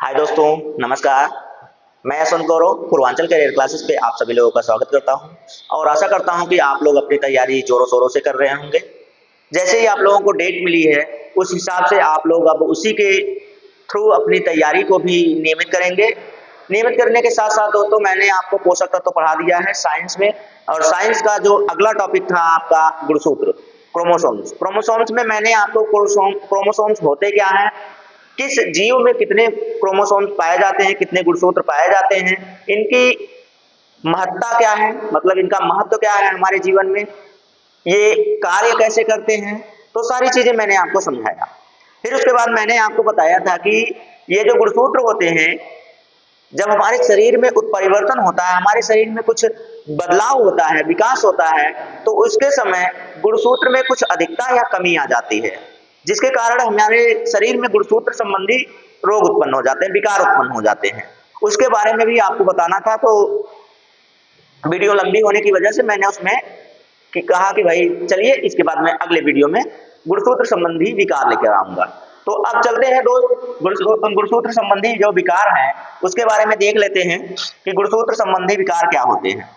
हाय दोस्तों, नमस्कार। मैं यशवंत गौरव पूर्वांचल करियर क्लासेस पे आप सभी लोगों का स्वागत करता हूं और आशा करता हूं कि आप लोग अपनी तैयारी जोरों शोरों से कर रहे होंगे। जैसे ही आप लोगों को डेट मिली है उस हिसाब से आप लोग अब उसी के थ्रू अपनी तैयारी को भी नियमित करेंगे। नियमित करने के साथ साथ दोस्तों मैंने आपको पोषक तत्व पढ़ा दिया है साइंस में, और साइंस का जो अगला टॉपिक था आपका गुणसूत्र, क्रोमोसोम्स। क्रोमोसोम्स में मैंने आपको क्रोमोसोम्स होते क्या है, किस जीव में कितने क्रोमोसोम्स पाए जाते हैं, कितने गुणसूत्र पाए जाते हैं, इनकी महत्ता क्या है, मतलब इनका महत्व क्या है हमारे जीवन में, ये कार्य कैसे करते हैं, तो सारी चीजें मैंने आपको समझाया। फिर उसके बाद मैंने आपको बताया था कि ये जो गुणसूत्र होते हैं, जब हमारे शरीर में उत्परिवर्तन होता है, हमारे शरीर में कुछ बदलाव होता है, विकास होता है, तो उसके समय गुणसूत्र में कुछ अधिकता या कमी आ जाती है, जिसके कारण हमारे शरीर में गुणसूत्र संबंधी रोग उत्पन्न हो जाते हैं, विकार उत्पन्न हो जाते हैं। उसके बारे में भी आपको बताना था, तो वीडियो लंबी होने की वजह से मैंने उसमें कहा कि भाई चलिए इसके बाद मैं अगले वीडियो में गुणसूत्र संबंधी विकार लेकर आऊंगा। तो अब चलते हैं दोस्त, गुणसूत्र संबंधी जो विकार हैं उसके बारे में देख लेते हैं कि गुणसूत्र संबंधी विकार क्या होते हैं।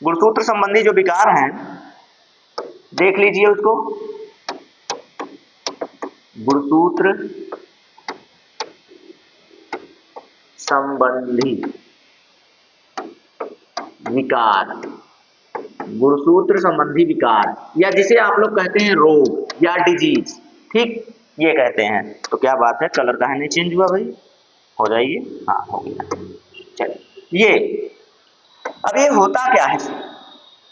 गुणसूत्र संबंधी जो विकार हैं देख लीजिए उसको। गुणसूत्र संबंधी विकार, गुणसूत्र संबंधी विकार, या जिसे आप लोग कहते हैं रोग या डिजीज, ठीक ये कहते हैं। तो क्या बात है, कलर का है नहीं चेंज हुआ भाई, हो जाइए, हाँ हो गया। चलिए ये अब ये होता क्या है,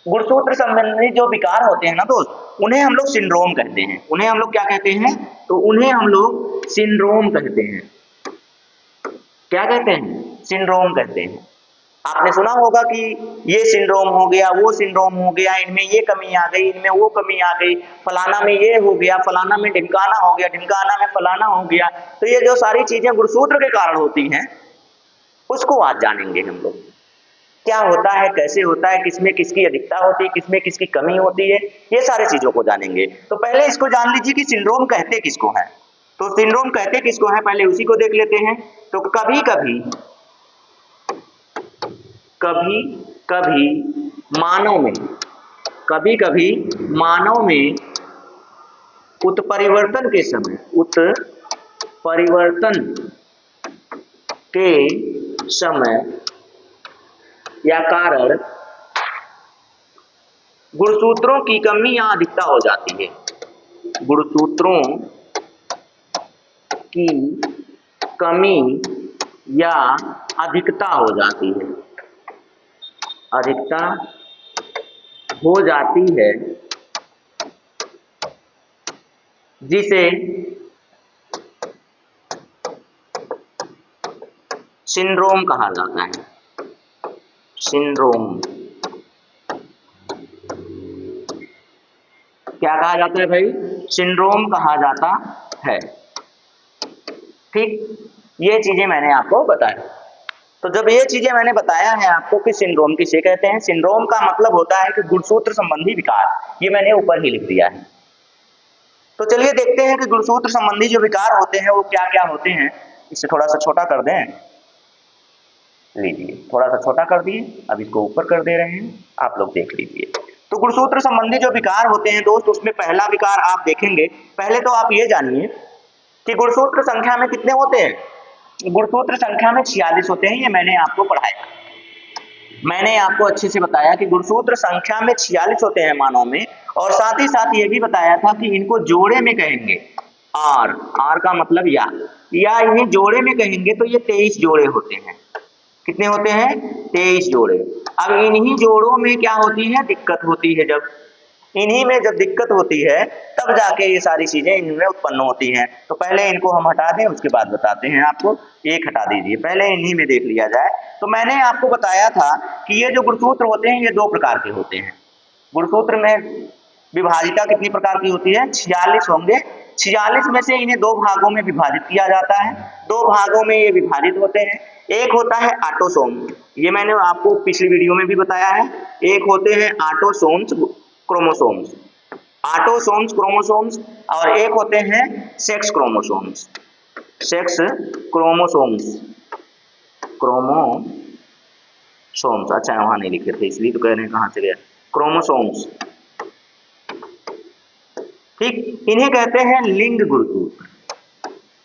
गुणसूत्र संबंधी जो विकार होते हैं ना दोस्त, उन्हें हम लोग सिंड्रोम कहते हैं। उन्हें हम लोग क्या कहते हैं, तो उन्हें हम लोग सिंड्रोम कहते हैं। क्या कहते हैं, सिंड्रोम कहते हैं। आपने सुना होगा कि ये सिंड्रोम हो गया, वो सिंड्रोम हो गया, इनमें ये कमी आ गई, इनमें वो कमी आ गई, फलाना में ये हो गया, फलाना में ढिमकाना हो गया, ढिमकाना में फलाना हो गया। तो ये जो सारी चीजें गुणसूत्र के कारण होती हैं उसको आज जानेंगे हम लोग। क्या होता है, कैसे होता है, किसमें किसकी अधिकता होती है, किसमें किसकी कमी होती है, ये सारी चीजों को जानेंगे। तो पहले इसको जान लीजिए कि सिंड्रोम कहते किसको है। तो सिंड्रोम कहते किसको है, पहले उसी को देख लेते हैं। तो कभी कभी कभी कभी मानव में, कभी कभी मानव में उत्परिवर्तन के समय, उत्परिवर्तन के समय या कारण गुणसूत्रों की कमी या अधिकता हो जाती है। गुणसूत्रों की कमी या अधिकता हो जाती है, अधिकता हो जाती है, जिसे सिंड्रोम कहा जाता है। सिंड्रोम क्या कहा जाता है भाई, सिंड्रोम कहा जाता है। ठीक, ये चीजें मैंने आपको बताया। तो जब ये चीजें मैंने बताया है आपको कि सिंड्रोम किसे कहते हैं, सिंड्रोम का मतलब होता है कि गुणसूत्र संबंधी विकार, ये मैंने ऊपर ही लिख दिया है। तो चलिए देखते हैं कि गुणसूत्र संबंधी जो विकार होते हैं वो क्या क्या होते हैं। इसे थोड़ा सा छोटा कर दें, लीजिए थोड़ा सा छोटा कर दिए, अब इसको ऊपर कर दे रहे हैं, आप लोग देख लीजिए। तो गुणसूत्र संबंधी जो विकार होते हैं दोस्त, उसमें पहला विकार आप देखेंगे। पहले तो आप ये जानिए कि गुणसूत्र संख्या में कितने होते हैं। गुणसूत्र संख्या में 46 होते हैं, ये मैंने आपको पढ़ाया, मैंने आपको अच्छे से बताया कि गुणसूत्र संख्या में 46 होते हैं मानव में, और साथ ही साथ ये भी बताया था कि इनको जोड़े में कहेंगे, आर का मतलब या इन्हें जोड़े में कहेंगे तो ये 23 जोड़े होते हैं। कितने होते हैं, 23 जोड़े। अब इन्हीं जोड़ों में क्या होती है, दिक्कत होती है। जब इन्हीं में जब दिक्कत होती है तब जाके ये सारी चीजें इनमें उत्पन्न होती हैं। तो पहले इनको हम हटा दें, उसके बाद बताते हैं आपको। एक हटा दीजिए, पहले इन्हीं में देख लिया जाए। तो मैंने आपको बताया था कि ये जो गुणसूत्र होते हैं ये दो प्रकार के होते हैं। गुणसूत्र में विभाजिका कितनी प्रकार की होती है, 46 होंगे। 46 में से इन्हें दो भागों में विभाजित किया जाता है, दो भागों में ये विभाजित होते हैं। एक होता है ऑटोसोम, ये मैंने आपको पिछली वीडियो में भी बताया है। एक होते हैं ऑटोसोम्स क्रोमोसोम्स, ऑटोसोम्स क्रोमोसोम्स, और एक होते हैं sex chromosomes. Sex chromosomes, chromosomes, अच्छा वहां नहीं लिखे थे इसलिए तो कह रहे हैं कहां से गया, क्रोमोसोम्स। ठीक, इन्हें कहते हैं लिंग गुणसूत्र,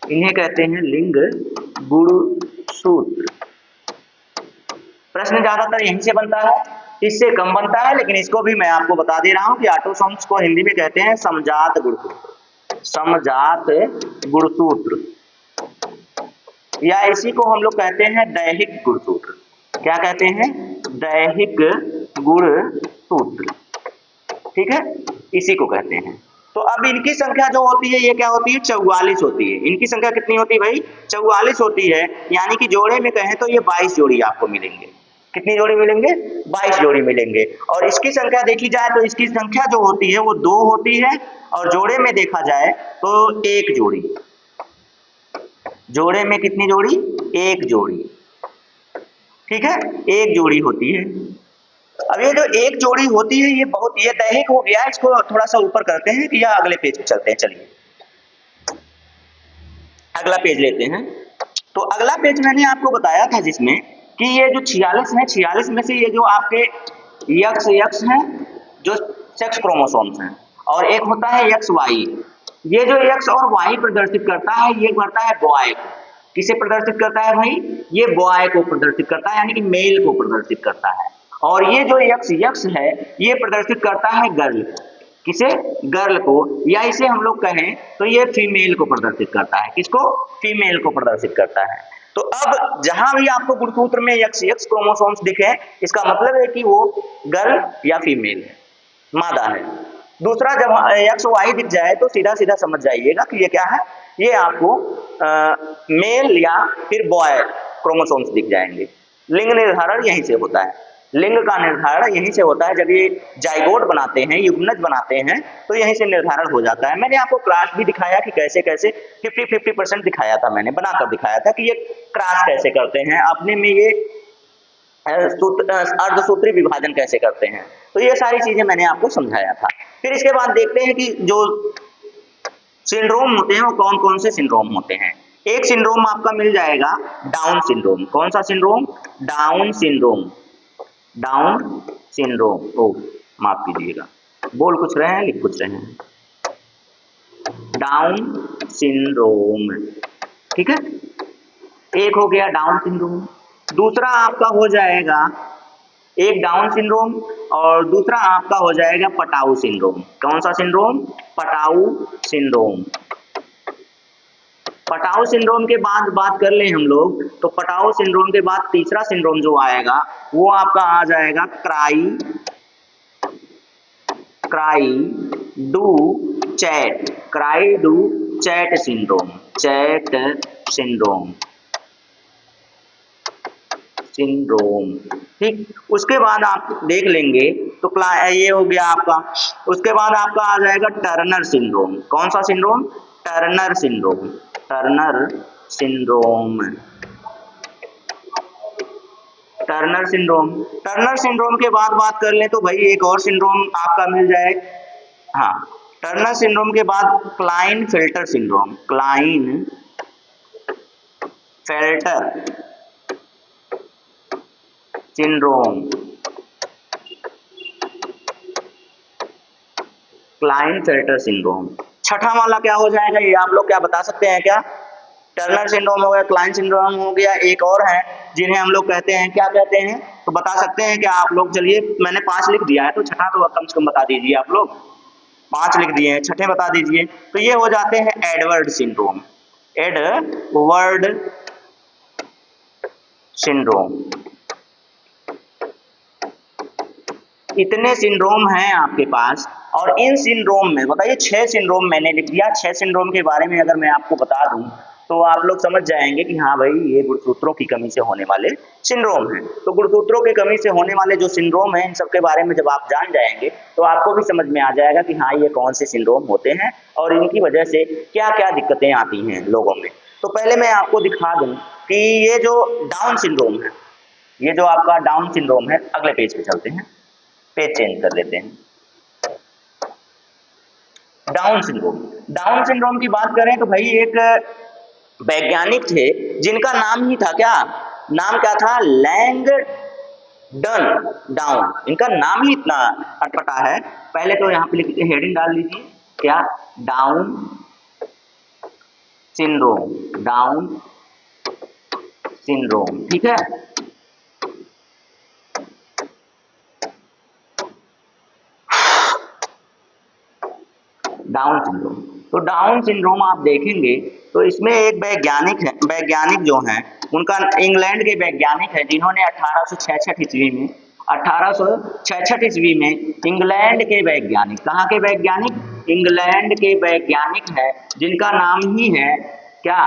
इन्हें कहते हैं लिंग गुणसूत्र। प्रश्न ज्यादातर यहीं से बनता है, इससे कम बनता है, लेकिन इसको भी मैं आपको बता दे रहा हूं कि ऑटोसोम्स को हिंदी में कहते हैं समजात गुणसूत्र, समजात गुणसूत्र, या इसी को हम लोग कहते हैं दैहिक गुणसूत्र। क्या कहते हैं? दैहिक गुणसूत्र। ठीक है, इसी को कहते हैं। तो अब इनकी संख्या जो होती है ये क्या होती है? 44 होती है। इनकी संख्या कितनी होती है भाई? 44 होती है, यानी कि जोड़े में कहें तो ये 22 जोड़ी आपको मिलेंगे। कितनी जोड़ी मिलेंगे? 22 जोड़ी मिलेंगे। और इसकी संख्या देखी जाए तो इसकी संख्या जो होती है वो 2 होती है, और जोड़े में देखा जाए तो 1 जोड़ी। जोड़े में कितनी जोड़ी? 1 जोड़ी। ठीक है, 1 जोड़ी होती है। अब ये जो 1 जोड़ी होती है ये बहुत, ये दैहिक हो गया, इसको थोड़ा सा ऊपर करते हैं कि या अगले पेज पे चलते हैं। चलिए अगला पेज लेते हैं। तो अगला पेज मैंने आपको बताया था जिसमें कि ये जो 46 है, 46 में से ये जो आपके XX हैं जो सेक्स क्रोमोसोम्स हैं, और एक होता है XY। ये जो X और Y प्रदर्शित करता है ये करता है बॉय को। किसे प्रदर्शित करता है भाई? ये बॉय को प्रदर्शित करता है, यानी कि मेल को प्रदर्शित करता है। और ये जो XX है ये प्रदर्शित करता है गर्ल को। किसे? गर्ल को, या इसे हम लोग कहें तो ये फीमेल को प्रदर्शित करता है। किसको? फीमेल को प्रदर्शित करता है। तो अब जहां भी आपको गुणसूत्र में XX क्रोमोसोम्स दिखे, इसका मतलब है कि वो गर्ल या फीमेल है, मादा है। दूसरा जब XY दिख जाए तो सीधा सीधा समझ जाइएगा कि ये क्या है, ये आपको मेल या फिर बॉय क्रोमोसोम्स दिख जाएंगे। लिंग निर्धारण यहीं से होता है, लिंग का निर्धारण यहीं से होता है। जब ये जाइगोट बनाते हैं, युग्मनज बनाते हैं, तो यहीं से निर्धारण हो जाता है। मैंने आपको क्रॉस भी दिखाया कि कैसे कैसे 50-50% दिखाया था, मैंने बनाकर दिखाया था कि ये क्रॉस कैसे करते हैं, अपने में ये अर्धसूत्री विभाजन कैसे करते हैं। तो ये सारी चीजें मैंने आपको समझाया था। फिर इसके बाद देखते हैं कि जो सिंड्रोम होते हैं वो कौन कौन से सिंड्रोम होते हैं। एक सिंड्रोम आपका मिल जाएगा डाउन सिंड्रोम। कौन सा syndrome? Down syndrome. Down syndrome, ओ माफ कीजिएगा, बोल कुछ रहे हैं लिख कुछ रहे हैं। डाउन सिंड्रोम, ठीक है, एक हो गया डाउन सिंड्रोम। दूसरा आपका हो जाएगा एक डाउन सिंड्रोम, और दूसरा आपका हो जाएगा पटाऊ सिंड्रोम। कौन सा syndrome? Patau syndrome. Patau syndrome के बाद बात कर लें हम लोग, तो पटाऊ सिंड्रोम के बाद तीसरा सिंड्रोम जो आएगा वो आपका आ जाएगा क्राई डू चैट सिंड्रोम। ठीक, उसके बाद आप देख लेंगे तो ये हो गया आपका। उसके बाद आपका आ जाएगा टर्नर सिंड्रोम। कौन सा syndrome? Turner syndrome. Turner syndrome के बाद बात कर ले तो भाई एक और सिंड्रोम आपका मिल जाए। हाँ, टर्नर सिंड्रोम के बाद क्लाइनफेल्टर सिंड्रोम। Klinefelter syndrome. छठा वाला क्या हो जाएगा, ये आप लोग क्या बता सकते हैं क्या? टर्नर सिंड्रोम हो गया, क्लाइन सिंड्रोम हो गया, एक और है जिन्हें हम लोग कहते हैं, क्या कहते हैं तो बता सकते हैं क्या आप लोग? चलिए मैंने 5 लिख दिया है, तो छठा तो कम से कम बता दीजिए आप लोग। 5 लिख दिए हैं, छठे बता दीजिए। तो ये हो जाते हैं एडवर्ड सिंड्रोम। इतने सिंड्रोम हैं आपके पास, और इन सिंड्रोम में बताइए 6 सिंड्रोम मैंने लिख दिया। 6 सिंड्रोम के बारे में अगर मैं आपको बता दूं तो आप लोग समझ जाएंगे कि हाँ भाई ये गुणसूत्रों की कमी से होने वाले सिंड्रोम हैं। तो गुणसूत्रों की कमी से होने वाले जो सिंड्रोम हैं इन सब के बारे में जब आप जान जाएंगे तो आपको भी समझ में आ जाएगा कि हाँ ये कौन से सिंड्रोम होते हैं और इनकी वजह से क्या क्या दिक्कतें आती हैं लोगों में। तो पहले मैं आपको दिखा दूं कि ये जो डाउन सिंड्रोम है, ये जो आपका डाउन सिंड्रोम है, अगले पेज पे चलते हैं, पेज चेंज कर लेते हैं। Down syndrome. डाउन सिंड्रोम की बात करें तो भाई एक वैज्ञानिक थे जिनका नाम ही था क्या, नाम क्या था, लैंगडन डाउन। इनका नाम ही इतना अटपटा है। पहले तो यहाँ पे लिख हेडिंग डाल लीजिए क्या, डाउन सिंड्रोम, डाउन सिंड्रोम, ठीक है। डाउन सिंड्रोम, तो डाउन सिंड्रोम आप देखेंगे तो इसमें एक वैज्ञानिक है, वैज्ञानिक जो हैं उनका इंग्लैंड के वैज्ञानिक है जिन्होंने 1866 ईस्वी में 1866 ईस्वी में इंग्लैंड के वैज्ञानिक, कहाँ के वैज्ञानिक, इंग्लैंड के वैज्ञानिक है जिनका नाम ही है क्या,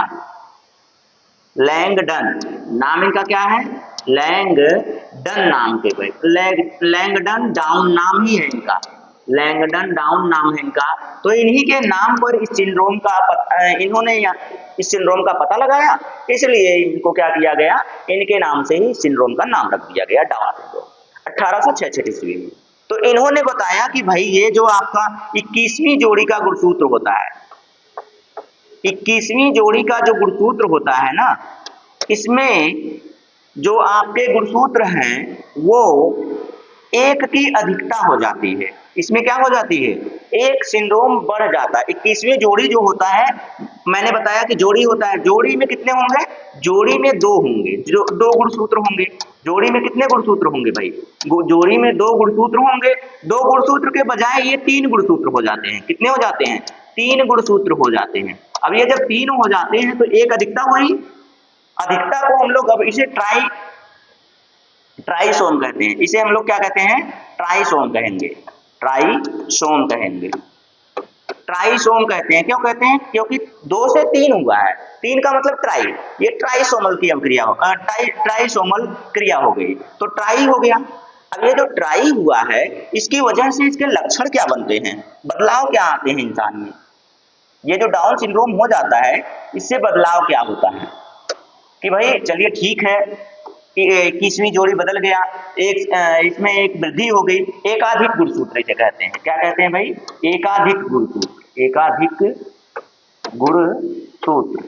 लैंगडन। नाम इनका क्या है, लैंगडन नाम के लैंगडन डाउन नाम ही है इनका, लैंगडन डाउन नाम है इनका। तो इन्हीं के नाम पर इस सिंड्रोम का इन्होंने इस सिंड्रोम का पता लगाया, इसलिए इनको क्या किया गया, इनके नाम से ही सिंड्रोम का नाम रख दिया गया, डाउन सिंड्रोम, 1866 ईस्वी में। तो इन्होंने बताया कि भाई ये जो आपका 21वीं जोड़ी का गुणसूत्र होता है, 21वीं जोड़ी का जो गुणसूत्र होता है ना, इसमें जो आपके गुणसूत्र हैं वो एक की अधिकता हो जाती है। इसमें क्या हो जाती है, एक सिंड्रोम बढ़ जाता है। 21वीं जोड़ी जो होता है, मैंने बताया कि जोड़ी होता है, जोड़ी में कितने होंगे, जोड़ी में दो होंगे, जो दो गुणसूत्र होंगे। जोड़ी में कितने गुणसूत्र होंगे भाई, जोड़ी में दो गुणसूत्र होंगे। दो गुणसूत्र के बजाय ये तीन गुणसूत्र हो जाते हैं। कितने हो जाते हैं, तीन गुणसूत्र हो जाते हैं। अब ये जब तीन हो जाते हैं तो एक अधिकता हुई, अधिकता को हम लोग अब इसे ट्राइसोम कहते हैं। इसे हम लोग क्या कहते हैं, ट्राइसोम कहेंगे, ट्राइसोम कहेंगे, ट्राइसोम कहते हैं। क्यों कहते हैं, क्योंकि दो से तीन हुआ है, तीन का मतलब ट्राई, ये ट्राइसोमल की क्रिया हो, ट्राइसोमल क्रिया हो गई, तो ट्राई हो गया। अब ये जो ट्राई हुआ है इसकी वजह से इसके लक्षण क्या बनते हैं, बदलाव क्या आते हैं इंसान में। ये जो डाउन सिंड्रोम हो जाता है इससे बदलाव क्या होता है कि भाई चलिए ठीक है कि 21वीं जोड़ी बदल गया, एक इसमें एक वृद्धि हो गई, एकाधिक गुणसूत्र इसे कहते हैं। क्या कहते हैं भाई, एकाधिक गुणसूत्र, एकाधिक गुणसूत्र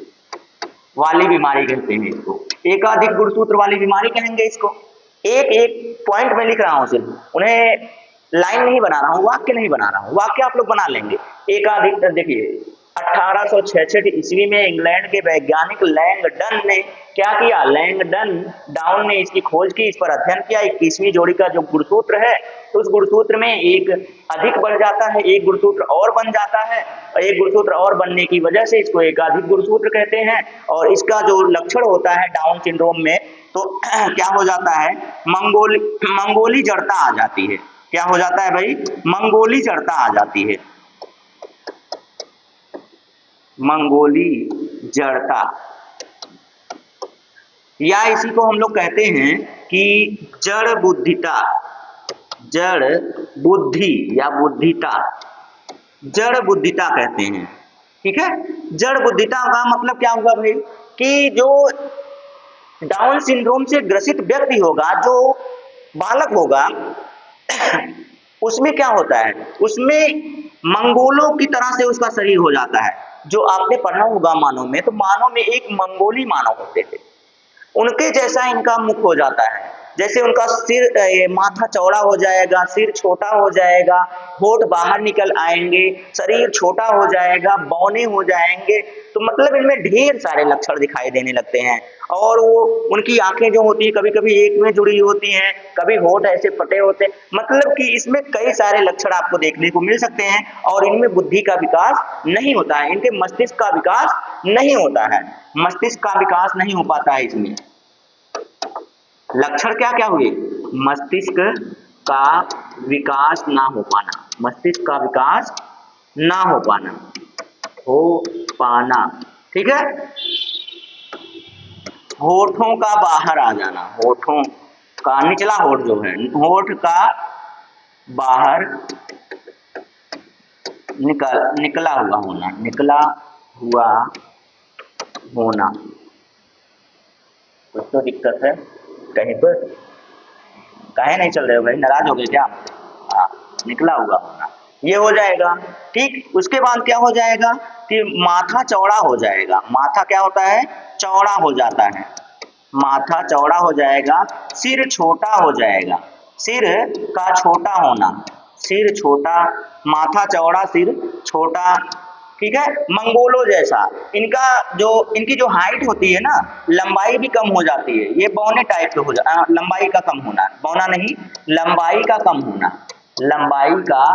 वाली बीमारी कहते हैं इसको, एकाधिक गुणसूत्र वाली बीमारी कहेंगे इसको। एक एक पॉइंट में लिख रहा हूं, सिर्फ उन्हें लाइन नहीं बना रहा हूं, वाक्य नहीं बना रहा हूं, वाक्य आप लोग बना लेंगे। एकाधिक, देखिए 1866 ईस्वी में इंग्लैंड के वैज्ञानिक लैंगडन ने क्या किया, लैंगडन डाउन ने इसकी खोज की, इस पर अध्ययन किया। 21वीं जोड़ी का जो गुणसूत्र है उस गुणसूत्र में एक अधिक बढ़ जाता है, एक गुणसूत्र और बन जाता है, और एक गुणसूत्र और बनने की वजह से इसको एकाधिक गुणसूत्र कहते हैं। और इसका जो लक्षण होता है डाउन सिंड्रोम में, तो क्या हो जाता है, मंगोली जड़ता आ जाती है। क्या हो जाता है भाई, मंगोली जड़ता आ जाती है, मंगोली जड़ता, या इसी को हम लोग कहते हैं कि जड़ बुद्धिता, जड़ बुद्धि या बुद्धिता, जड़ बुद्धिता कहते हैं, ठीक है। जड़ बुद्धिता का मतलब क्या हुआ भाई, कि जो डाउन सिंड्रोम से ग्रसित व्यक्ति होगा, जो बालक होगा, उसमें क्या होता है, उसमें मंगोलों की तरह से उसका शरीर हो जाता है। जो आपने पढ़ा होगा मानव में, तो मानव में एक मंगोली मानव होते थे, उनके जैसा इनका मुख हो जाता है। जैसे उनका सिर, माथा चौड़ा हो जाएगा, सिर छोटा हो जाएगा, होठ बाहर निकल आएंगे, शरीर छोटा हो जाएगा, बौने हो जाएंगे। तो मतलब इनमें ढेर सारे लक्षण दिखाई देने लगते हैं। और वो उनकी आंखें जो होती है कभी कभी एक में जुड़ी होती हैं, कभी होठ ऐसे फटे होते हैं। मतलब कि इसमें कई सारे लक्षण आपको देखने को मिल सकते हैं। और इनमें बुद्धि का विकास नहीं होता है, इनके मस्तिष्क का विकास नहीं होता है, मस्तिष्क का विकास नहीं हो पाता है इसमें। लक्षण क्या क्या हुए, मस्तिष्क का विकास ना हो पाना, मस्तिष्क का विकास ना हो पाना, ठीक है। होठों का बाहर आ जाना, होठों का निचला होठ जो है, होठ का बाहर निकला हुआ होना, निकला हुआ होना, कुछ तो दिक्कत है कहीं पर, काहे नहीं चल रहे हो भाई, नाराज हो गए क्या, निकला हुआ होना, ये हो जाएगा। ठीक, उसके बाद क्या हो जाएगा कि माथा चौड़ा हो जाएगा। माथा क्या होता है? चौड़ा हो जाता है। माथा चौड़ा हो जाएगा, सिर छोटा हो जाएगा। सिर का छोटा होना, सिर छोटा, माथा चौड़ा, सिर छोटा। ठीक है, मंगोलों जैसा। इनकी जो हाइट होती है ना, लंबाई भी कम हो जाती है। ये बौने टाइप के हो जा लंबाई का कम होना, बौना नहीं, लंबाई का कम होना, लंबाई का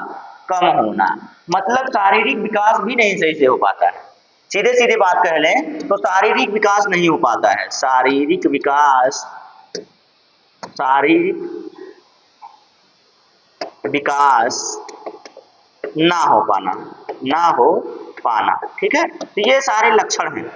कम होना, मतलब शारीरिक विकास भी नहीं सही से हो पाता है। सीधे सीधे बात कह लें तो शारीरिक विकास नहीं हो पाता है। शारीरिक विकास, शारीरिक विकास ना हो पाना, ना हो पाना। ठीक है, तो ये सारे लक्षण हैं,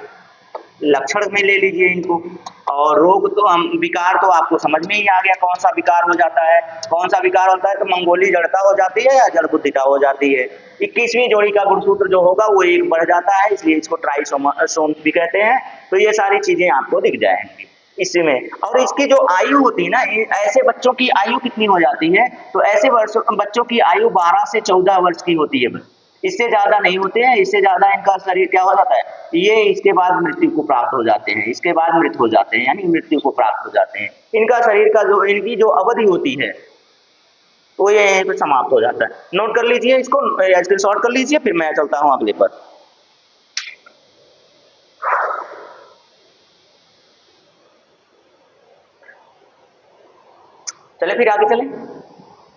लक्षण में ले लीजिए इनको। और रोग तो हम, विकार तो आपको समझ में ही आ गया कौन सा विकार हो जाता है। कौन सा विकार होता है? तो मंगोली जड़ता हो जाती है या जड़ बुद्धिता हो जाती है। 21वीं जोड़ी का गुणसूत्र जो होगा वो एक बढ़ जाता है, इसलिए इसको ट्राइसोम भी कहते हैं। तो ये सारी चीजें आपको दिख जाएंगी इसमें। और इसकी जो आयु होती है ना, ऐसे बच्चों की आयु कितनी हो जाती है? तो ऐसे बच्चों की आयु 12 से 14 वर्ष की होती है बस, इससे ज्यादा नहीं होते हैं। इससे ज्यादा इनका शरीर क्या हो जाता है, ये इसके बाद मृत्यु को प्राप्त हो जाते हैं, इसके बाद मृत हो जाते हैं, यानी मृत्यु को प्राप्त हो जाते हैं। इनका शरीर का जो, इनकी जो अवधि होती है तो ये यहीं पर समाप्त हो जाता है। नोट कर लीजिए इसको, स्क्रीनशॉट कर लीजिए, फिर मैं चलता हूं अगले पर। चले फिर आगे चले।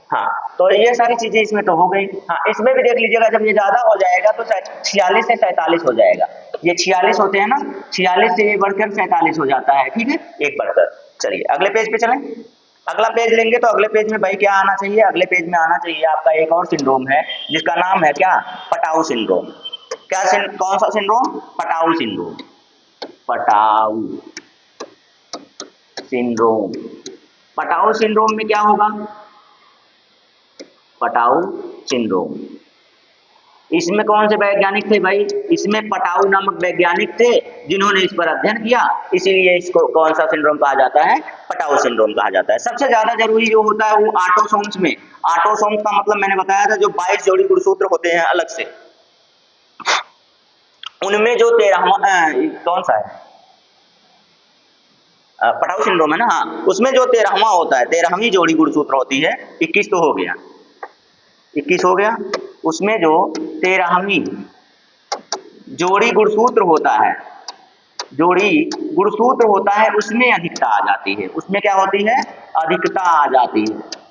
हाँ, तो ये सारी चीजें इसमें तो हो गई। हाँ, इसमें भी देख लीजिएगा, जब ये ज्यादा हो जाएगा तो 46 से 47 हो जाएगा। ये 46 होते हैं ना, 46 से ये बढ़कर 47 हो जाता है। ठीक है, एक बढ़कर। चलिए अगले पेज पे चलें। अगला पेज लेंगे तो अगले पेज में भाई क्या आना चाहिए? अगले पेज में आना चाहिए आपका एक और सिंड्रोम है, जिसका नाम है क्या? Patau syndrome. क्या कौन सा syndrome? Patau syndrome. Patau syndrome. Patau syndrome में क्या होगा? पटाऊ सिंड्रोम, इसमें कौन से वैज्ञानिक थे भाई? इसमें पटाऊ नामक वैज्ञानिक थे जिन्होंने इस पर अध्ययन किया, इसीलिए इसको कौन सा सिंड्रोम कहा जाता है? पटाऊ सिंड्रोम कहा जाता है। सबसे ज्यादा जरूरी जो होता है वो ऑटोसोम्स में, ऑटोसोम्स का मतलब मैंने बताया था, जो 22 जोड़ी गुणसूत्र होते हैं अलग से, उनमें जो 13वां कौन सा है? पटाऊ सिंड्रोम है ना। हाँ, उसमें जो 13वां होता है, 13वीं जोड़ी गुणसूत्र होती है, 21 तो हो गया, 21 हो गया। उसमें जो 13वीं जोड़ी गुणसूत्र होता है, जोड़ी गुणसूत्र होता है, उसमें अधिकता आ जाती है। उसमें क्या होती है? अधिकता आ जाती है।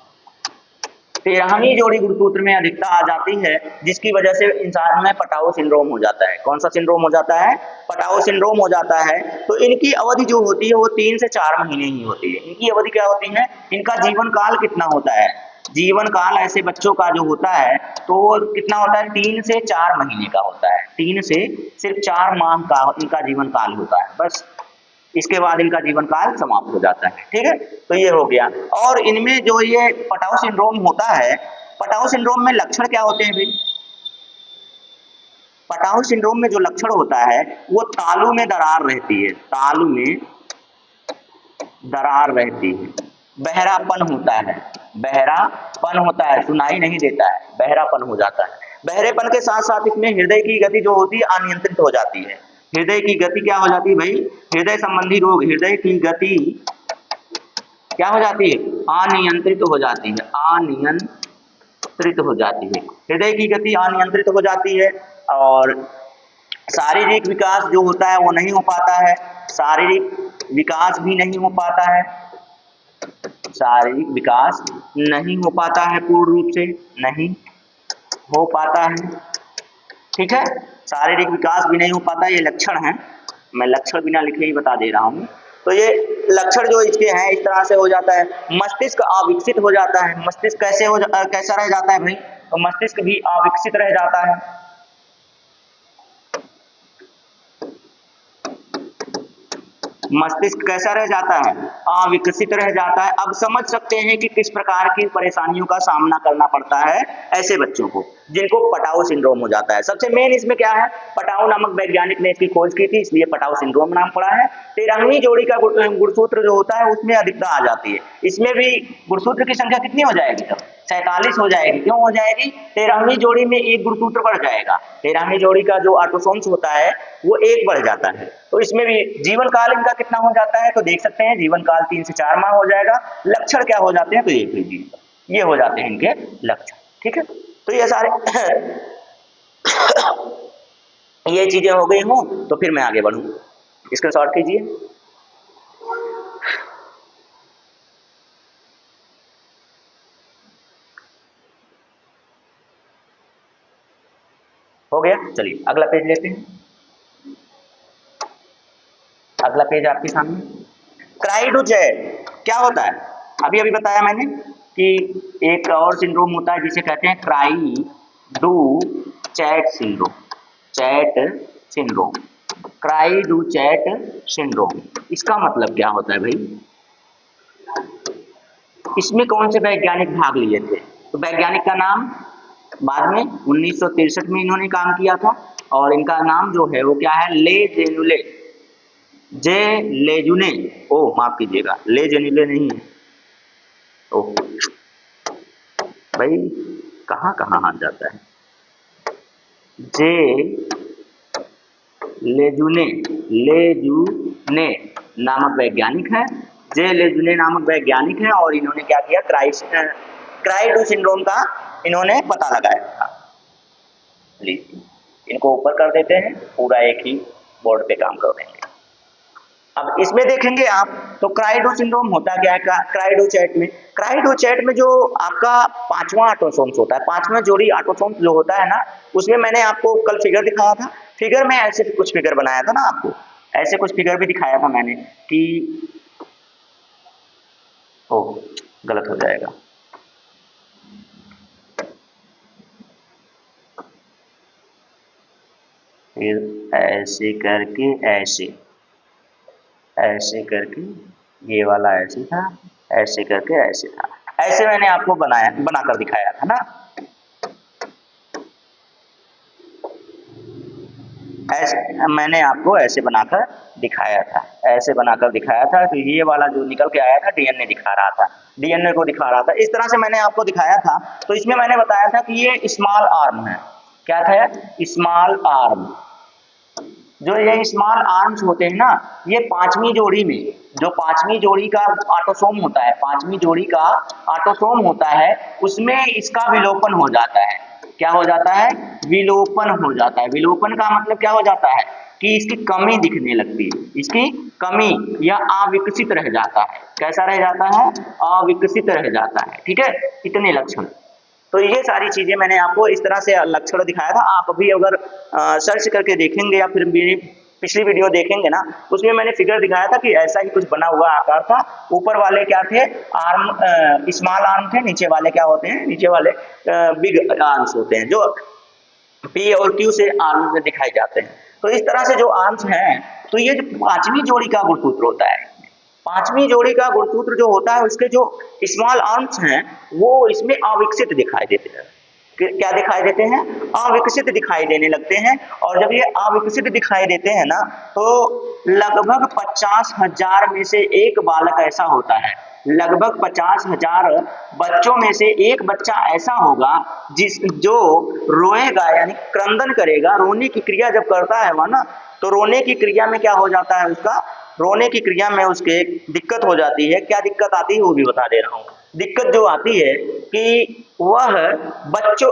13वीं जोड़ी गुणसूत्र में अधिकता आ जाती है, जिसकी वजह से इंसान में पटाऊ सिंड्रोम हो जाता है। कौन सा सिंड्रोम हो जाता है? पटाऊ सिंड्रोम हो जाता है। तो इनकी अवधि जो होती है वो 3 से 4 महीने ही होती है। इनकी अवधि क्या होती है? इनका जीवन काल कितना होता है? जीवन काल ऐसे बच्चों का जो होता है तो वो कितना होता है? 3 से 4 महीने का होता है। 3 से सिर्फ 4 माह का इनका जीवन काल होता है बस, इसके बाद इनका जीवन काल समाप्त हो जाता है। ठीक है, तो ये हो गया। और इनमें जो ये पटाऊ सिंड्रोम होता है, पटाऊ सिंड्रोम में लक्षण क्या होते हैं भाई? पटाऊ सिंड्रोम में जो लक्षण होता है वो तालू में दरार रहती है, तालू में दरार रहती है, बहरापन होता है, बहरापन होता है, सुनाई नहीं देता है, बहरापन हो जाता है। बहरेपन के साथ साथ इसमें हृदय की गति जो होती है अनियंत्रित हो जाती है। हृदय की गति क्या हो जाती है भाई? हृदय संबंधी रोग, हृदय की गति क्या हो जाती है? अनियंत्रित हो जाती है, अनियंत्रित हो जाती है। हृदय की गति अनियंत्रित हो जाती है। और शारीरिक विकास जो होता है वो नहीं हो पाता है, शारीरिक विकास भी नहीं हो पाता है, शारीरिक विकास नहीं हो पाता है, पूर्ण रूप से नहीं हो पाता है। ठीक है, शारीरिक विकास भी नहीं हो पाता, ये लक्षण है। मैं लक्षण बिना लिखे ही बता दे रहा हूँ। तो ये लक्षण जो इसके हैं इस तरह से हो जाता है। मस्तिष्क अविकसित हो जाता है। मस्तिष्क कैसा रह जाता है भाई? तो मस्तिष्क भी अविकसित रह जाता है। मस्तिष्क कैसा रह जाता है? अविकसित रह जाता है। अब समझ सकते हैं कि किस प्रकार की परेशानियों का सामना करना पड़ता है ऐसे बच्चों को जिनको पटाऊ सिंड्रोम हो जाता है। सबसे मेन इसमें क्या है? पटाऊ नामक वैज्ञानिक ने इसकी खोज की थी, इसलिए पटाऊ सिंड्रोम नाम पड़ा है। 13वीं जोड़ी का गुणसूत्र जो होता है उसमें अधिकता आ जाती है। इसमें भी गुणसूत्र की संख्या कितनी हो जाएगी? तब 47 हो जाएगी। क्यों हो जाएगी? 13वीं जोड़ी में एक गुणसूत्र बढ़ जाएगा। 13वीं जोड़ी का जो ऑटोसोम्स होता है वो एक बढ़ जाता है। तो इसमें भी जीवन काल इनका कितना हो जाता है? तो देख सकते हैं जीवन काल 3 से 4 माह हो जाएगा। लक्षण क्या हो जाते हैं? तो ये हो जाते हैं इनके लक्षण। ठीक है, तो ये सारे ये चीजें हो गई हूं, तो फिर मैं आगे बढ़ूं। इसका शॉर्ट कीजिए। हो गया, चलिए अगला पेज लेते हैं। अगला पेज आपके सामने, क्राइडोचैट क्या होता है? अभी अभी बताया मैंने कि एक और सिंड्रोम होता है जिसे कहते हैं cri du chat syndrome. Chat syndrome, cri du chat syndrome, इसका मतलब क्या होता है भाई? इसमें कौन से वैज्ञानिक भाग लिए थे? तो वैज्ञानिक का नाम बाद में 1963 में इन्होंने काम किया था, और इनका नाम जो है वो क्या है? ले जेनुले, जे लेजुने, ओ माफ कीजिएगा, ले जेनुले नहीं है। ओ भाई कहाँ कहाँ हाथ जाता है? जे लेजुने, लेजुने नामक वैज्ञानिक है। जे लेजुने नामक वैज्ञानिक है, और इन्होंने क्या किया? क्राइडो सिंड्रोम का इन्होंने पता लगाया था। लीजिए इनको ऊपर कर देते हैं, पूरा एक ही बोर्ड पे काम कर देंगे। अब इसमें देखेंगे आप, तो क्राइडो सिंड्रोम होता क्या है? क्राइडोचैट में जो आपका 5वां ऑटोसोम्स होता है, 5वां जोड़ी ऑटोसोम्स जो होता है ना, उसमें मैंने आपको कल फिगर दिखाया था। फिगर में ऐसे कुछ फिगर बनाया था ना आपको, ऐसे कुछ फिगर भी दिखाया था मैंने कि ओ गलत हो जाएगा, फिर ऐसे करके ऐसे, ऐसे करके ये वाला ऐसे था, ऐसे करके ऐसे था, ऐसे मैंने आपको बनाकर दिखाया था ना। ऐसे मैंने आपको ऐसे बनाकर दिखाया था, ऐसे बनाकर दिखाया था। तो ये वाला जो निकल के आया था डीएनए दिखा रहा था, डीएनए को दिखा रहा था, इस तरह से मैंने आपको दिखाया था। तो इसमें मैंने बताया था कि ये स्मॉल आर्म है। क्या था? Small arm. जो ये स्मॉल आर्म्स होते हैं ना, ये 5वीं जोड़ी में, जो 5वीं जोड़ी का ऑटोसोम होता है, 5वीं जोड़ी का ऑटोसोम होता है, उसमें इसका विलोपन हो जाता है। क्या हो जाता है? विलोपन हो जाता है। विलोपन का मतलब क्या हो जाता है? कि इसकी कमी दिखने लगती है, इसकी कमी या अविकसित रह जाता है। कैसा रह जाता है? अविकसित रह जाता है। ठीक है, इतने लक्षण। तो ये सारी चीजें मैंने आपको इस तरह से लक्षण दिखाया था। आप अभी अगर सर्च करके देखेंगे या फिर मेरी पिछली वीडियो देखेंगे ना, उसमें मैंने फिगर दिखाया था कि ऐसा ही कुछ बना हुआ आकार था। ऊपर वाले क्या थे? आर्म, स्मॉल आर्म थे। नीचे वाले क्या होते हैं? नीचे वाले बिग आर्म्स होते हैं, जो पी और क्यू से आर्म में दिखाए जाते हैं। तो इस तरह से जो आर्म्स हैं, तो ये जो 5वीं जोड़ी का गुणसूत्र होता है, 5वीं जोड़ी का गुणसूत्र जो होता है, उसके जो स्मॉल आर्म्स हैं वो इसमें अविकसित दिखाई देते हैं। क्या दिखाई देते हैं? अविकसित दिखाई देने लगते हैं। और जब ये अविकसित दिखाई देते हैं ना, तो लगभग 50,000 में से एक बालक ऐसा होता है, लगभग 50,000 बच्चों में से एक बच्चा ऐसा होगा जो रोएगा, यानी क्रंदन करेगा। रोने की क्रिया जब करता है वह ना, तो रोने की क्रिया में क्या हो जाता है? उसका रोने की क्रिया में उसके दिक्कत हो जाती है। क्या दिक्कत आती है वो भी बता दे रहा हूँ। दिक्कत जो आती है कि वह बच्चों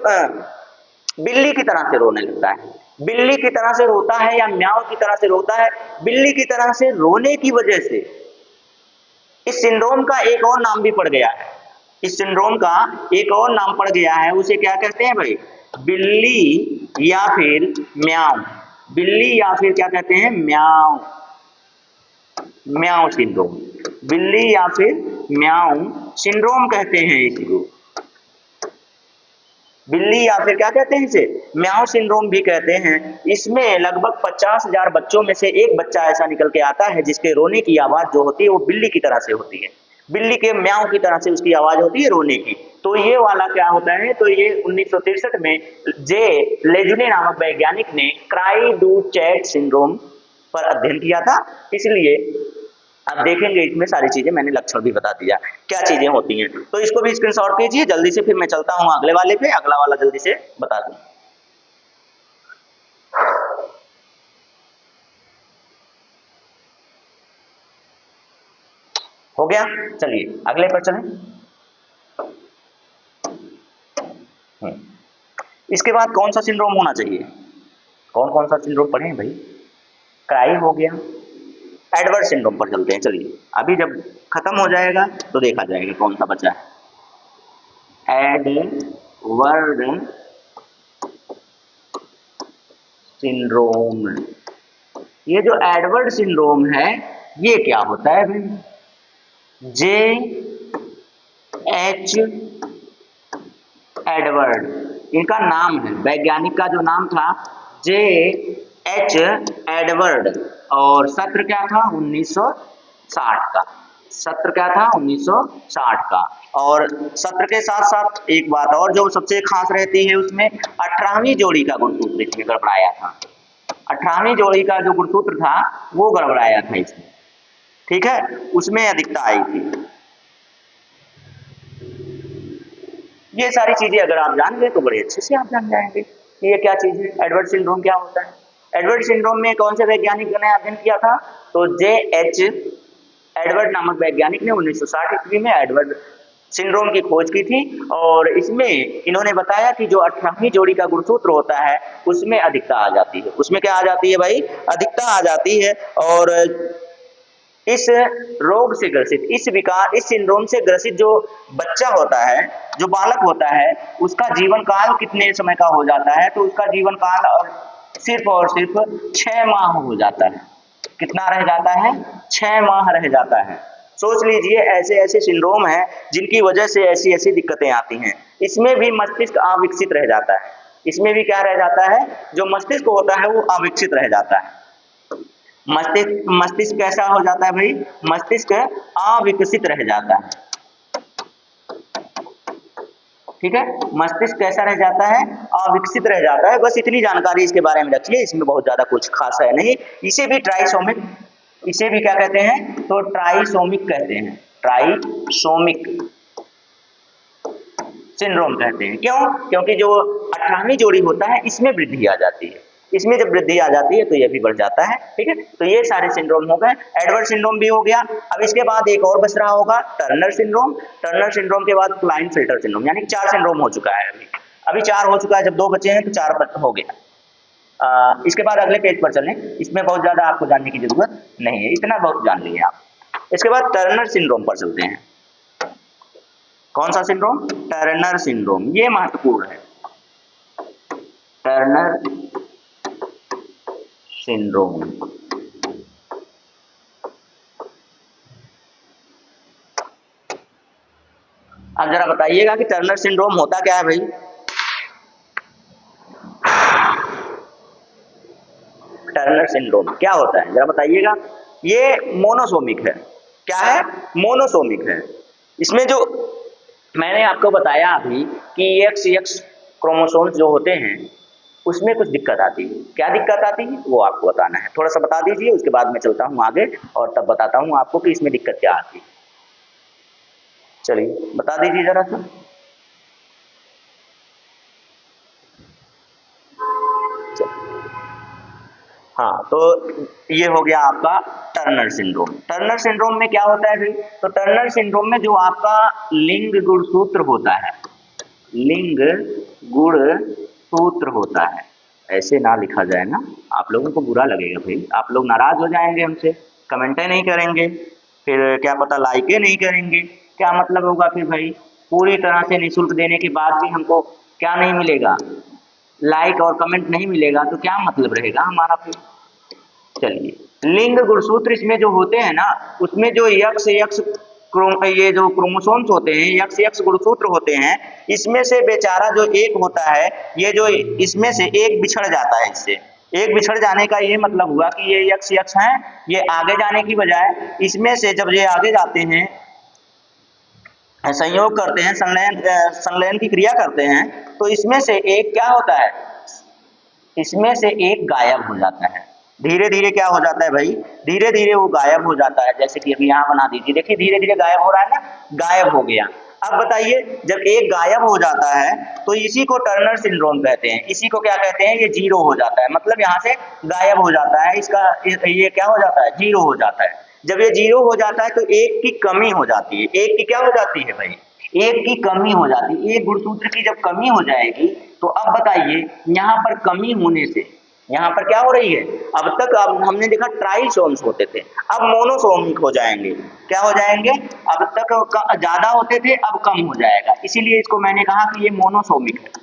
बिल्ली की तरह से रोने लगता है। बिल्ली की तरह से रोता है या म्याऊ की तरह से रोता है। बिल्ली की तरह से रोने की वजह से इस सिंड्रोम का एक और नाम भी पड़ गया है। इस सिंड्रोम का एक और नाम पड़ गया है, उसे क्या कहते हैं भाई? बिल्ली या फिर म्याऊ। बिल्ली या फिर क्या कहते हैं? म्याऊ, म्याऊ सिंड्रोम। बिल्ली या फिर म्याऊ सिंड्रोम कहते हैं इसको। बिल्ली या फिर क्या कहते हैं इसे? म्याऊ सिंड्रोम भी कहते हैं। इसमें लगभग 50,000 बच्चों में से एक बच्चा ऐसा निकल के आता है जिसके रोने की आवाज जो होती है वो बिल्ली की तरह से होती है, बिल्ली के म्याऊ की तरह से उसकी आवाज होती है रोने की। तो ये वाला क्या होता है? तो ये 1963 में जे लेजुने नामक वैज्ञानिक ने क्राइडोचैट सिंड्रोम पर अध्ययन किया था। इसलिए आप देखेंगे इसमें सारी चीजें मैंने लक्षण भी बता दिया क्या चीजें होती हैं। तो इसको भी स्क्रीनशॉट कीजिए जल्दी से, फिर मैं चलता हूँ अगले वाले पे, अगला वाला जल्दी से बता दूं। हो गया, चलिए अगले पर चलें। इसके बाद कौन सा सिंड्रोम होना चाहिए, कौन कौन सा सिंड्रोम पढ़े हैं भाई? क्राई हो गया, एडवर्ड सिंड्रोम पर चलते हैं। चलिए अभी जब खत्म हो जाएगा तो देखा जाएगा कौन सा बचा है। एडवर्ड सिंड्रोम, ये जो एडवर्ड सिंड्रोम है ये क्या होता है भाई? जे एच एडवर्ड इनका नाम है, वैज्ञानिक का जो नाम था जे एच एडवर्ड, और सत्र क्या था 1960 का, सत्र क्या था 1960 का। और सत्र के साथ साथ एक बात और जो सबसे खास रहती है उसमें 18वीं जोड़ी का गुणसूत्र इसमें गड़बड़ाया था, 18वीं जोड़ी का जो गुणसूत्र था वो गड़बड़ाया था इसमें, ठीक है, उसमें अधिकता आई थी। ये सारी चीजें अगर आप जान गए तो बड़े अच्छे से आप जान जाएंगे कि ये क्या चीज है, एडवर्ड सिंड्रोम क्या होता है। एडवर्ड सिंड्रोम में कौन से वैज्ञानिक ने अध्ययन किया था? तो जे एच एडवर्ड नामक वैज्ञानिक ने 1960 ईस्वी में एडवर्ड सिंड्रोम की खोज की थी, और इसमें इन्होंने बताया कि जो 18वीं जोड़ी का गुणसूत्र होता है उसमें अधिकता आ जाती है, उसमें क्या आ जाती है भाई? अधिकता आ जाती है। और इस रोग से ग्रसित, इस विकार, इस सिंड्रोम से ग्रसित जो बच्चा होता है, जो बालक होता है, उसका जीवन काल कितने समय का हो जाता है? तो उसका जीवन काल और सिर्फ 6 माह हो जाता है। कितना रह जाता है? 6 माह रह जाता है। सोच लीजिए ऐसे ऐसे सिंड्रोम है जिनकी वजह से ऐसी ऐसी दिक्कतें आती हैं। इसमें भी मस्तिष्क अविकसित रह जाता है, इसमें भी क्या रह जाता है? जो मस्तिष्क होता है वो अविकसित रह जाता है। मस्तिष्क कैसा हो जाता है भाई? मस्तिष्क अविकसित रह जाता है, ठीक है, मस्तिष्क कैसा रह जाता है? अविकसित रह जाता है। बस इतनी जानकारी इसके बारे में रखिए, इसमें बहुत ज्यादा कुछ खास है नहीं। इसे भी ट्राइसोमिक, इसे भी क्या कहते हैं? तो ट्राइसोमिक कहते हैं, ट्राइसोमिक सिंड्रोम कहते हैं। क्यों? क्योंकि जो 18वीं जोड़ी होता है इसमें वृद्धि आ जाती है, इसमें जब वृद्धि आ जाती है तो यह भी बढ़ जाता है, ठीक है। तो ये सारे सिंड्रोम हो गए, एडवर्ड सिंड्रोम भी हो गया। अब इसके बाद एक और बच रहा होगा टर्नर सिंड्रोम। टर्नर सिंड्रोम के बाद क्लाइनफिल्टर सिंड्रोम, यानी 4 सिंड्रोम हो चुका है अभी 4 हो चुका है, जब 2 बचे हैं तो 4 हो गया। इसके बाद अगले पेज पर चलें, इसमें बहुत ज्यादा आपको जानने की जरूरत नहीं है, इतना बहुत जान लिए आप। इसके बाद टर्नर सिंड्रोम पर चलते हैं। कौन सा सिंड्रोम? टर्नर सिंड्रोम, ये महत्वपूर्ण है। टर्नर सिंड्रोम, अब जरा बताइएगा कि टर्नर सिंड्रोम होता क्या है भाई? टर्नर सिंड्रोम क्या होता है जरा बताइएगा। ये मोनोसोमिक है, क्या है? मोनोसोमिक है। इसमें जो मैंने आपको बताया अभी कि एक्स क्रोमोसोम्स जो होते हैं उसमें कुछ दिक्कत आती है, क्या दिक्कत आती है वो आपको बताना है। थोड़ा सा बता दीजिए, उसके बाद मैं चलता हूँ आगे और तब बताता हूँ आपको कि इसमें दिक्कत क्या आती है। चलिए बता दीजिए जरा सा। हाँ, तो ये हो गया आपका टर्नर सिंड्रोम। टर्नर सिंड्रोम में क्या होता है भाई? तो टर्नर सिंड्रोम में जो आपका लिंग गुणसूत्र होता है, लिंग गुणसूत्र होता है, ऐसे ना लिखा जाए ना, आप लोगों को बुरा लगेगा भाई, आप लोग नाराज हो जाएंगे हमसे, कमेंटें नहीं करेंगे, फिर क्या पता लाइकें नहीं करेंगे, क्या मतलब होगा फिर भाई? पूरी तरह से निःशुल्क देने के बाद भी हमको क्या नहीं मिलेगा? लाइक और कमेंट नहीं मिलेगा तो क्या मतलब रहेगा हमारा फिर? चलिए, लिंग गुणसूत्र इसमें जो होते हैं ना, उसमें जो ये जो क्रोमोसोम्स होते हैं, यक्स गुणसूत्र होते हैं, इसमें से बेचारा जो एक होता है, ये जो इसमें से एक बिछड़ जाता है, इससे एक बिछड़ जाने का ये मतलब हुआ कि ये यक्स हैं, ये आगे जाने की बजाय इसमें से जब ये आगे जाते हैं, संयोग करते हैं, संलयन की क्रिया करते हैं, तो इसमें से एक क्या होता है? इसमें से एक गायब हो जाता है, धीरे धीरे क्या हो जाता है भाई, धीरे धीरे वो गायब हो जाता है। जैसे कि अभी यहाँ बना दीजिए, देखिए धीरे धीरे गायब हो रहा है ना, गायब हो गया। अब बताइए, जब एक गायब हो जाता है तो इसी को टर्नर सिंड्रोम कहते हैं। इसी को क्या कहते हैं, ये जीरो हो जाता है, मतलब यहाँ से गायब हो जाता है, इसका ये क्या हो जाता है, जीरो हो जाता है। जब ये जीरो हो जाता है तो एक की कमी हो जाती है। एक की क्या हो जाती है भाई, एक की कमी हो जाती है। एक गुणसूत्र की जब कमी हो जाएगी तो अब बताइए, यहाँ पर कमी होने से यहाँ पर क्या हो रही है, अब तक अब हमने देखा ट्राइसोम्स होते थे, अब मोनोसोमिक हो जाएंगे। क्या हो जाएंगे, अब तक ज्यादा होते थे, अब कम हो जाएगा। इसीलिए इसको मैंने कहा कि ये मोनोसोमिक है।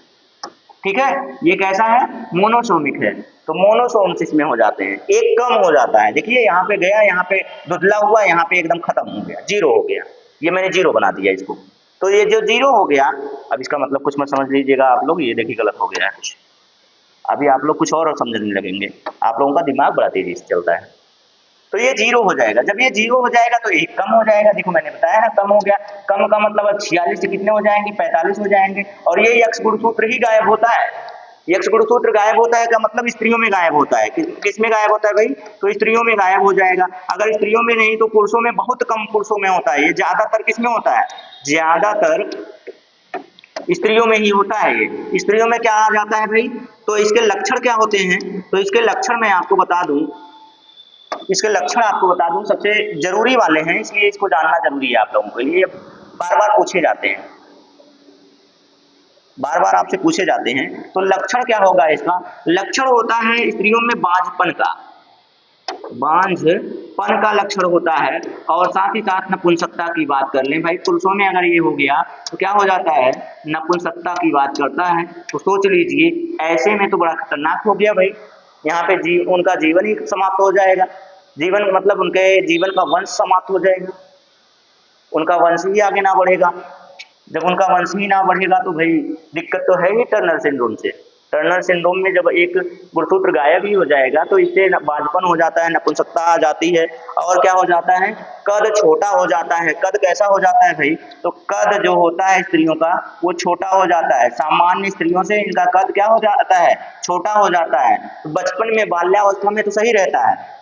ठीक है, ये कैसा है, मोनोसोमिक है। तो मोनोसोम्स इसमें हो जाते हैं, एक कम हो जाता है। देखिए यहाँ पे गया, यहाँ पे धुंधला हुआ, यहाँ पे एकदम खत्म हो गया, जीरो हो गया। ये मैंने जीरो बना दिया इसको। तो ये जो जीरो हो गया, अब इसका मतलब कुछ मत समझ लीजिएगा आप लोग, ये देखिए गलत हो गया है कुछ। अभी आप लोग कुछ और समझने लगेंगे, आप लोगों का दिमाग बड़ा तेजी से चलता है। तो ये जीरो हो जाएगा। जब ये जीरो हो जाएगा तो एक कम हो जाएगा। देखो मैंने बताया ना, कम हो गया। कम का मतलब अब 46 से कितने हो जाएंगे, 45 हो जाएंगे। और ये यक्ष गुणसूत्र ही गायब होता है। यक्ष गुणसूत्र गायब होता है का मतलब स्त्रियों में गायब होता है। किस में गायब होता है भाई, तो स्त्रियों में गायब हो जाएगा। अगर स्त्रियों में नहीं तो पुरुषों में, बहुत कम पुरुषों में होता है। ये ज्यादातर किस में होता है, ज्यादातर स्त्रियों में ही होता है। ये स्त्रियों में क्या आ जाता है भाई, तो इसके लक्षण क्या होते हैं, तो इसके लक्षण मैं आपको बता दूं, इसके लक्षण आपको बता दूं, सबसे जरूरी वाले हैं, इसलिए इसको जानना जरूरी है आप लोगों के लिए। बार बार पूछे जाते हैं, बार बार आपसे पूछे जाते हैं। तो लक्षण क्या होगा इसका, लक्षण होता है स्त्रियों में बांझपन का, बांझपन का लक्षण होता है। और साथ ही साथ नपुंसकता की बात कर लें भाई, पुरुषों में अगर ये हो गया तो क्या हो जाता है, नपुंसकता की बात करता है। तो सोच लीजिए, ऐसे में तो बड़ा खतरनाक हो गया भाई। यहाँ पे उनका जीवन ही समाप्त हो जाएगा। जीवन मतलब उनके जीवन का वंश समाप्त हो जाएगा, उनका वंश ही आगे ना बढ़ेगा। जब उनका वंश ही ना बढ़ेगा तो भाई दिक्कत तो है ही टर्नर सिंड्रोम से। टर्नर सिंड्रोम में जब एक गुणसूत्र गायब ही हो जाएगा तो इससे बांझपन हो जाता है, नपुंसकता आ जाती है। और क्या हो जाता है, कद छोटा हो जाता है। कद कैसा हो जाता है भाई, तो कद जो होता है स्त्रियों का वो छोटा हो जाता है। सामान्य स्त्रियों से इनका कद क्या हो जाता है, छोटा हो जाता है। तो बचपन में, बाल्यावस्था में तो सही रहता है,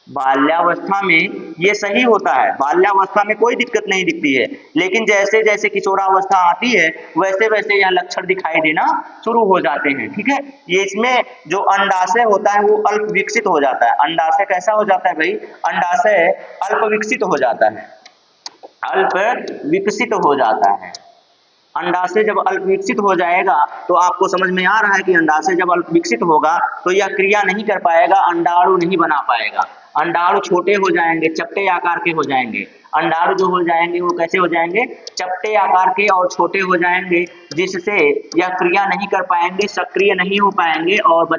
बाल्यावस्था में ये सही होता है, बाल्यावस्था में कोई दिक्कत नहीं दिखती है। लेकिन जैसे जैसे किशोरावस्था आती है वैसे वैसे यह लक्षण दिखाई देना शुरू हो जाते हैं। ठीक है, ये इसमें जो अंडाशय होता है वो अल्प विकसित हो जाता है। अंडाशय कैसा हो जाता है भाई, अंडाशय अल्प विकसित हो जाता है, अल्प विकसित हो जाता है। अंडाशय जब अल्प विकसित हो जाएगा तो आपको समझ में आ रहा है कि अंडाशय जब अल्प विकसित होगा तो यह क्रिया नहीं कर पाएगा, अंडाणु नहीं बना पाएगा। अंडाणु छोटे हो जाएंगे, चपटे आकार के हो जाएंगे। अंडाणु जो हो जाएंगे वो कैसे हो जाएंगे, चपटे आकार के और छोटे हो जाएंगे, जिससे यह क्रिया नहीं कर पाएंगे, सक्रिय नहीं हो पाएंगे। और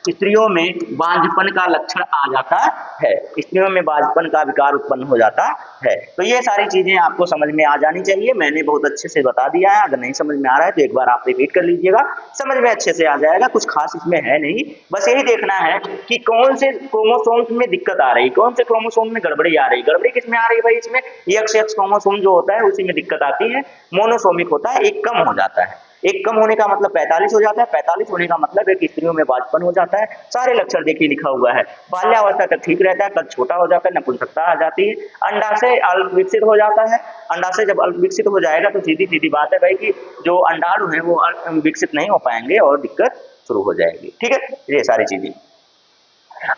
स्त्रियों में बांझपन का लक्षण आ जाता है, स्त्रियों में बांझपन का विकार उत्पन्न हो जाता है। तो ये सारी चीजें आपको समझ में आ जानी चाहिए। मैंने बहुत अच्छे से बता दिया है, अगर नहीं समझ में आ रहा है तो एक बार आप रिपीट कर लीजिएगा, समझ में अच्छे से आ जाएगा। कुछ खास इसमें है नहीं, बस यही देखना है कि कौन से क्रोमोसोम में दिक्कत आ रही, कौन से क्रोमोसोम में गड़बड़ी आ रही। गड़बड़ी किसमें आ रही है भाई, इसमें एक्स एक्स क्रोमोसोम जो होता है उसी में दिक्कत आती है। मोनोसोमिक होता है, एक कम हो जाता है। एक कम होने का मतलब 45 हो जाता है, 45 होने का मतलब है कि स्त्रियों में बांझपन हो जाता है। सारे लक्षण देखिए लिखा हुआ है। बाल्यावस्था तक ठीक रहता है, कद छोटा हो जाता है, नपुंसकता आ जाती है, अंडाशय अल्प विकसित हो जाता है। अंडाशय जब अल्प विकसित हो जाएगा तो सीधी सीधी बात है भाई कि जो अंडाणु है वो विकसित नहीं हो पाएंगे और दिक्कत शुरू हो जाएगी। ठीक है, ये सारी चीजें।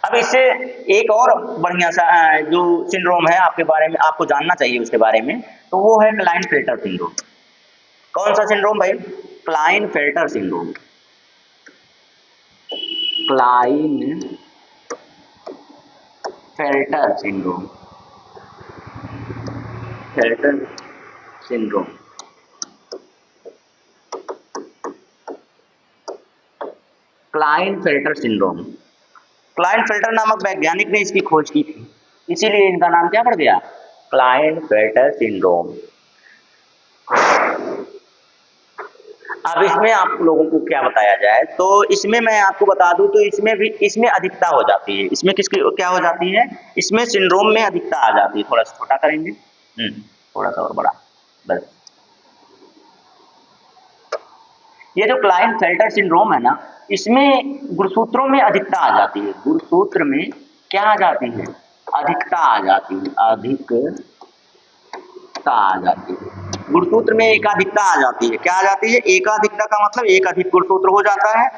अब इससे एक और बढ़िया सा जो सिंड्रोम है आपके बारे में आपको जानना चाहिए उसके बारे में, तो वो है क्लाइनफेल्टर सिंड्रोम। कौन सा सिंड्रोम भाई, Klinefelter syndrome. Klinefelter syndrome, felter syndrome. Klinefelter syndrome, Klinefelter नामक वैज्ञानिक ने इसकी खोज की थी, इसीलिए इनका नाम क्या पड़ गया, क्लाइनफेल्टर सिंड्रोम। अब इसमें आप लोगों को क्या बताया जाए, तो इसमें मैं आपको बता दूं तो इसमें भी, इसमें अधिकता हो जाती है। इसमें किसकी क्या हो जाती है, इसमें सिंड्रोम में अधिकता आ जाती है। थोड़ा सा छोटा करेंगे, थोड़ा सा और बड़ा, बस। ये जो क्लाइनफेल्टर सिंड्रोम है ना, इसमें गुणसूत्रों में अधिकता आ जाती है, गुणसूत्र में क्या आ जाती है, अधिकता आ जाती है, अधिकता आ जाती है, गुणसूत्र में एकाधिकता आ जाती है। क्या आ जाती है, एकाधिकता का मतलब एक अधिक गुणसूत्र हो जाता है।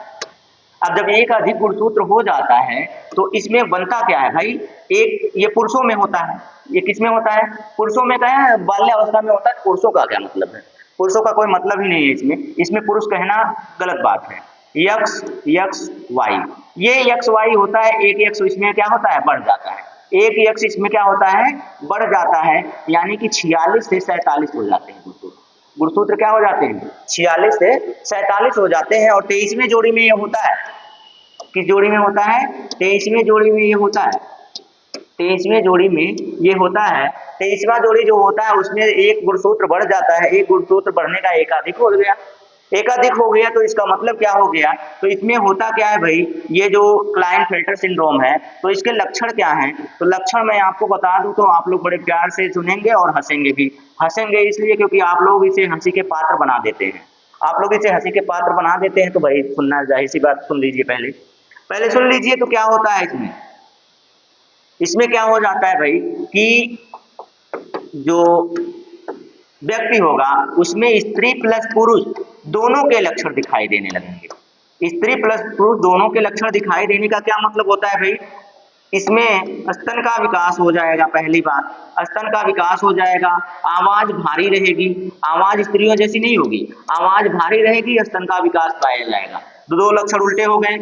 अब जब एक अधिक गुणसूत्र हो जाता है तो इसमें बनता क्या है भाई, एक ये पुरुषों में होता है, ये किसमें होता है, पुरुषों में, क्या है बाल्य अवस्था में होता है। पुरुषों का क्या मतलब है, पुरुषों का कोई मतलब ही नहीं है इसमें, इसमें पुरुष कहना गलत बात है। यक्स यक्स वाई, ये यक्स वाई होता है, एक यक्स इसमें क्या होता है, बढ़ जाता है, एक यक्स इसमें क्या होता है, बढ़ जाता है, यानी कि 46 से 47 हो जाते हैं गुणसूत्र। गुणसूत्र क्या हो जाते हैं, 46 से 47 हो जाते हैं। और 23वें जोड़ी में ये होता है, किस जोड़ी में होता है, 23वें जोड़ी में ये होता है, 23वें जोड़ी में ये होता है। 23वां जोड़ी जो होता है उसमें एक गुणसूत्र बढ़ जाता है, एक गुणसूत्र बढ़ने का एकाधिक हो गया, एकाधिक हो गया तो इसका मतलब क्या हो गया, तो इसमें होता क्या है भाई, ये जो क्लाइनफेल्टर सिंड्रोम है तो इसके लक्षण क्या हैं, तो लक्षण मैं आपको बता दूं तो आप लोग बड़े प्यार से सुनेंगे और हंसेंगे भी। हंसेंगे इसलिए क्योंकि आप लोग इसे हंसी के पात्र बना देते हैं, आप लोग इसे हंसी के पात्र बना देते हैं, तो भाई सुनना, जाहिर सी बात, सुन लीजिए, पहले सुन लीजिए। तो क्या होता है इसमें, इसमें क्या हो जाता है भाई कि जो व्यक्ति होगा उसमें स्त्री प्लस पुरुष दोनों के लक्षण दिखाई देने लगेंगे। स्त्री प्लस पुरुष दोनों के लक्षण दिखाई देने का क्या मतलब होता है भाई, इसमें स्तन का विकास हो जाएगा, पहली बात स्तन का विकास हो जाएगा, आवाज भारी रहेगी, आवाज स्त्रियों जैसी नहीं होगी, आवाज भारी रहेगी, स्तन का विकास पाया जाएगा। दो लक्षण उल्टे हो गए,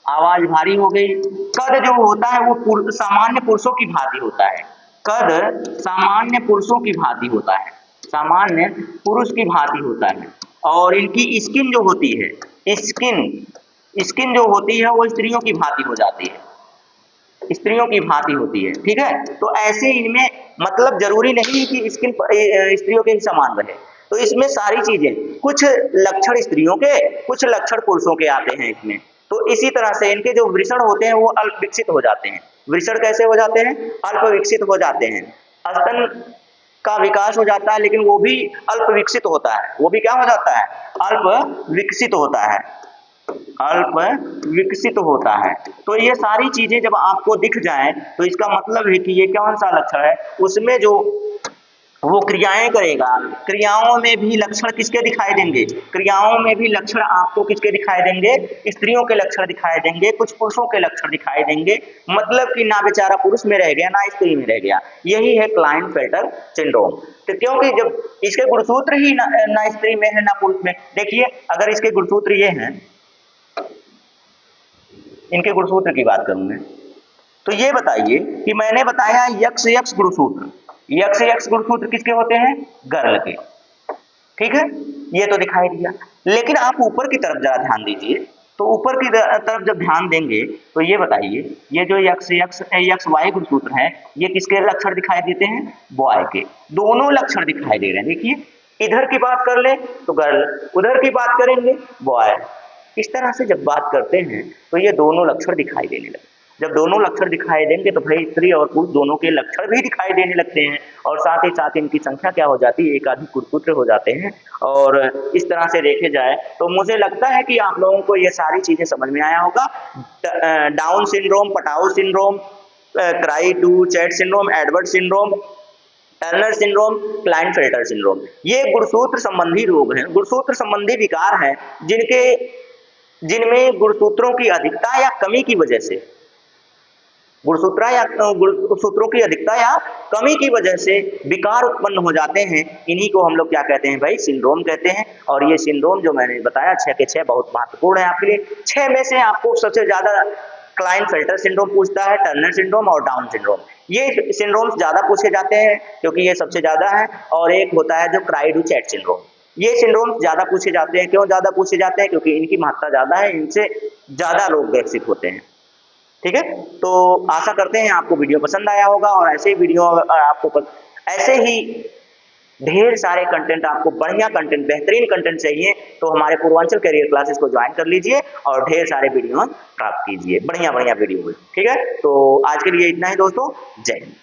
आवाज भारी हो गई। कद जो होता है वो सामान्य पुरुषों की भांति होता है, कद सामान्य पुरुषों की भांति होता है, सामान्य पुरुष की भांति होता है। और इनकी स्किन जो होती है, स्किन जो होती है वो स्त्रियों की भांति हो जाती है, स्त्रियों की भांति होती है, ठीक है। तो ऐसे इनमें मतलब जरूरी नहीं कि स्किन स्त्रियों के ही समान रहे, तो इसमें सारी चीजें, कुछ लक्षण स्त्रियों के, कुछ लक्षण पुरुषों के आते हैं इसमें। तो इसी तरह से इनके जो वृषण होते हैं वो अल्प विकसित हो जाते हैं। वृषण कैसे हो जाते हैं, अल्प विकसित हो जाते हैं। स्तन का विकास हो जाता है लेकिन वो भी अल्प विकसित होता है, वो भी क्या हो जाता है, अल्प विकसित होता है, अल्प विकसित होता है। तो ये सारी चीजें जब आपको दिख जाएं तो इसका मतलब है कि ये कौन सा लक्षण है, उसमें जो वो क्रियाएं करेगा, क्रियाओं में भी लक्षण किसके दिखाई देंगे, क्रियाओं में भी लक्षण आपको किसके दिखाई देंगे, स्त्रियों के लक्षण दिखाई देंगे, कुछ पुरुषों के लक्षण दिखाई देंगे। मतलब कि ना बेचारा पुरुष में रह गया ना स्त्री में रह गया, यही है क्लाइनफेल्टर सिंड्रोम। तो क्योंकि जब इसके गुणसूत्र ही ना स्त्री में है ना पुरुष में, देखिए अगर इसके गुणसूत्र ये हैं, इनके गुणसूत्र की बात करूं मैं, तो ये बताइए कि मैंने बताया यक्स यक्स गुणसूत्र, यक्स यक्स गुणसूत्र किसके होते हैं, गर्ल के, ठीक है, ये तो दिखाई दिया। लेकिन आप ऊपर की तरफ जरा ध्यान दीजिए, तो ऊपर की तरफ जब ध्यान देंगे तो ये बताइए, ये जो यक्स यक्स यक्स वाई गुणसूत्र है ये किसके लक्षण दिखाई देते हैं, बॉय के, दोनों लक्षण दिखाई दे रहे हैं। देखिए इधर की बात कर ले तो गर्ल, उधर की बात करेंगे बॉय, इस तरह से जब बात करते हैं तो ये दोनों लक्षण दिखाई देने लगते हैं। जब दोनों लक्षण दिखाई देंगे तो भाई स्त्री और पुरुष दोनों के लक्षण भी दिखाई देने लगते हैं, और साथ ही साथ इनकी संख्या क्या हो जाती है, एकाधिक गुणसूत्र हो जाते हैं। और इस तरह से देखे जाए तो मुझे लगता है कि आप लोगों को ये सारी चीजें समझ में आया होगा। Down syndrome, Patau syndrome, cry do chat syndrome, Edward syndrome, Turner syndrome, Klinefelter syndrome, ये गुणसूत्र संबंधी रोग हैं, गुणसूत्र संबंधी विकार हैं जिनमें गुणसूत्रों की अधिकता या कमी की वजह से, गुणसूत्रों की अधिकता या कमी की वजह से विकार उत्पन्न हो जाते हैं। इन्हीं को हम लोग क्या कहते हैं भाई, सिंड्रोम कहते हैं। और ये सिंड्रोम जो मैंने बताया 6 के 6 बहुत महत्वपूर्ण है आपके लिए। 6 में से आपको सबसे ज्यादा क्लाइनफेल्टर सिंड्रोम पूछता है, टर्नर सिंड्रोम और डाउन सिंड्रोम, ये सिंड्रोम ज्यादा पूछे जाते हैं क्योंकि ये सबसे ज्यादा है। और एक होता है जो क्राई डू चैट सिंड्रोम, ये सिंड्रोम ज्यादा पूछे जाते हैं। क्यों ज्यादा पूछे जाते हैं, क्योंकि इनकी महत्ता ज्यादा है, इनसे ज्यादा लोग विकसित होते हैं, ठीक है। तो आशा करते हैं आपको वीडियो पसंद आया होगा, और ऐसे वीडियो आपको ऐसे ही ढेर सारे कंटेंट, आपको बढ़िया कंटेंट, बेहतरीन कंटेंट चाहिए तो हमारे पूर्वांचल करियर क्लासेस को ज्वाइन कर लीजिए और ढेर सारे वीडियो प्राप्त कीजिए, बढ़िया बढ़िया वीडियो, ठीक है। तो आज के लिए इतना ही दोस्तों, जय हिंद।